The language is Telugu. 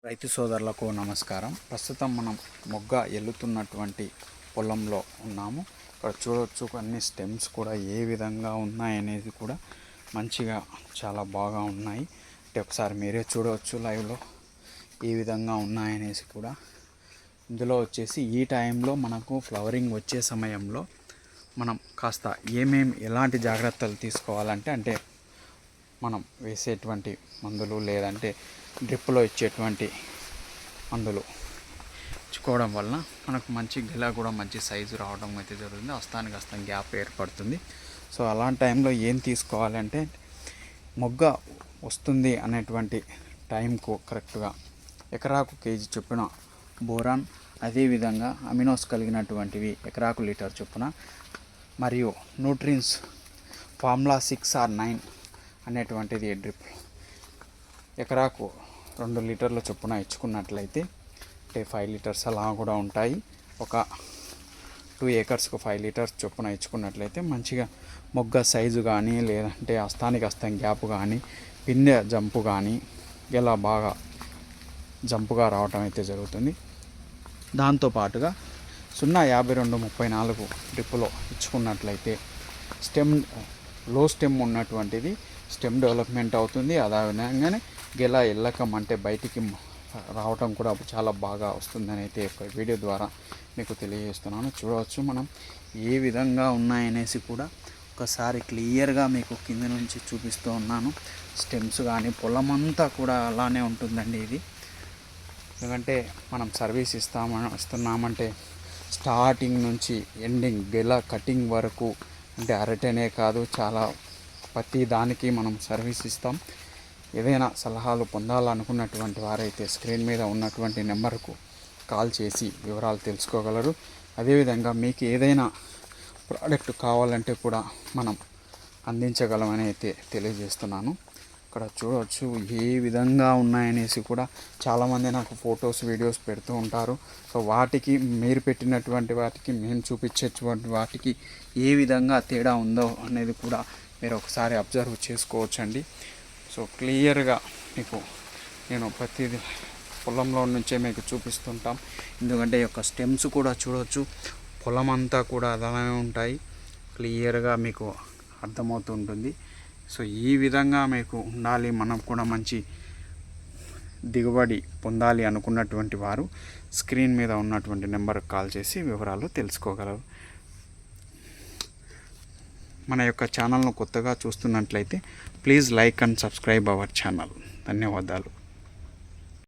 రైతు సోదరులకు నమస్కారం. ప్రస్తుతం మనం మొగ్గ ఎల్లుతున్నటువంటి పొలంలో ఉన్నాము. ఇక్కడ చూడవచ్చు అన్ని స్టెమ్స్ కూడా ఏ విధంగా ఉన్నాయనేది కూడా మంచిగా చాలా బాగా ఉన్నాయి. అంటే ఒకసారి మీరే చూడవచ్చు లైవ్లో ఏ విధంగా ఉన్నాయనేసి కూడా. ఇందులో వచ్చేసి ఈ టైంలో మనకు ఫ్లవరింగ్ వచ్చే సమయంలో మనం కాస్త ఎలాంటి జాగ్రత్తలు తీసుకోవాలంటే మనం వేసేటువంటి మందులు లేదంటే డ్రిప్లో ఇచ్చేటువంటి మందులు ఇచ్చుకోవడం వలన మనకు మంచి గిల కూడా మంచి సైజు రావడం అయితే జరుగుతుంది. హస్తానికి గ్యాప్ ఏర్పడుతుంది. సో అలాంటి టైంలో ఏం తీసుకోవాలంటే మొగ్గ వస్తుంది అనేటువంటి టైంకు కరెక్ట్గా ఎకరాకు కేజీ చొప్పున బోరాన్, అదేవిధంగా అమినోస్ కలిగినటువంటివి ఎకరాకు లీటర్ చొప్పున, మరియు న్యూట్రియన్స్ ఫార్ములా 6 or 9 అనేటువంటిది డ్రిప్ ఎకరాకు 2 లీటర్ల చొప్పున ఇచ్చుకున్నట్లయితే 5 లీటర్స్ అలా కూడా ఉంటాయి. ఒక 2 ఏకర్స్కు 5 లీటర్స్ చొప్పున ఇచ్చుకున్నట్లయితే మంచిగా మొగ్గ సైజు కానీ లేదంటే హస్తానికి గ్యాప్ కానీ పిందె జంపు కానీ ఇలా బాగా జంపుగా రావటం అయితే జరుగుతుంది. దాంతోపాటుగా 0.52-34 డ్రిప్పులో ఇచ్చుకున్నట్లయితే లో స్టెమ్ ఉన్నటువంటిది స్టెమ్ డెవలప్మెంట్ అవుతుంది. అదేవిధంగానే గెల ఎల్లకం అంటే బయటికి రావటం కూడా చాలా బాగా వస్తుందని అయితే ఒక వీడియో ద్వారా మీకు తెలియజేస్తున్నాను. చూడవచ్చు మనం ఏ విధంగా ఉన్నాయనేసి కూడా ఒకసారి క్లియర్గా మీకు కింద నుంచి చూపిస్తూ ఉన్నాను. స్టెమ్స్ కానీ పొలమంతా కూడా అలానే ఉంటుందండి. ఇది ఎందుకంటే మనం సర్వీస్ ఇస్తున్నామంటే స్టార్టింగ్ నుంచి ఎండింగ్ గెల కటింగ్ వరకు అంటే అరటనే కాదు, చాలా ప్రతి దానికి మనం సర్వీస్ ఇస్తాం. ఏదైనా సలహాలు పొందాలనుకున్నటువంటి వారైతే స్క్రీన్ మీద ఉన్నటువంటి నెంబర్కు కాల్ చేసి వివరాలు తెలుసుకోగలరు. అదేవిధంగా మీకు ఏదైనా ప్రోడక్ట్ కావాలంటే కూడా మనం అందించగలమని అయితే తెలియజేస్తున్నాను. ఇక్కడ చూడవచ్చు ఏ విధంగా ఉన్నాయనేసి కూడా చాలామంది నాకు ఫొటోస్ వీడియోస్ పెడుతూ ఉంటారు. సో వాటికి మీరు పెట్టినటువంటి వాటికి మేము చూపించేటువంటి వాటికి ఏ విధంగా తేడా ఉందో అనేది కూడా మీరు ఒకసారి అబ్జర్వ్ చేసుకోవచ్చండి. సో క్లియర్గా మీకు నేను ప్రతిదీ పొలంలో నుంచే మీకు చూపిస్తుంటాం. ఎందుకంటే ఈ యొక్క స్టెమ్స్ కూడా చూడవచ్చు, పొలం అంతా కూడా అలానే ఉంటాయి. క్లియర్గా మీకు అర్థమవుతుంటుంది. సో ఈ విధంగా మీకు ఉండాలి, మనం కూడా మంచి దిగుబడి పొందాలి అనుకున్నటువంటి వారు స్క్రీన్ మీద ఉన్నటువంటి నెంబర్కి కాల్ చేసి వివరాలు తెలుసుకోగలరు. మన యొక్క ఛానల్ను కొత్తగా చూస్తున్నట్లయితే please like and subscribe our channel. ధన్యవాదాలు.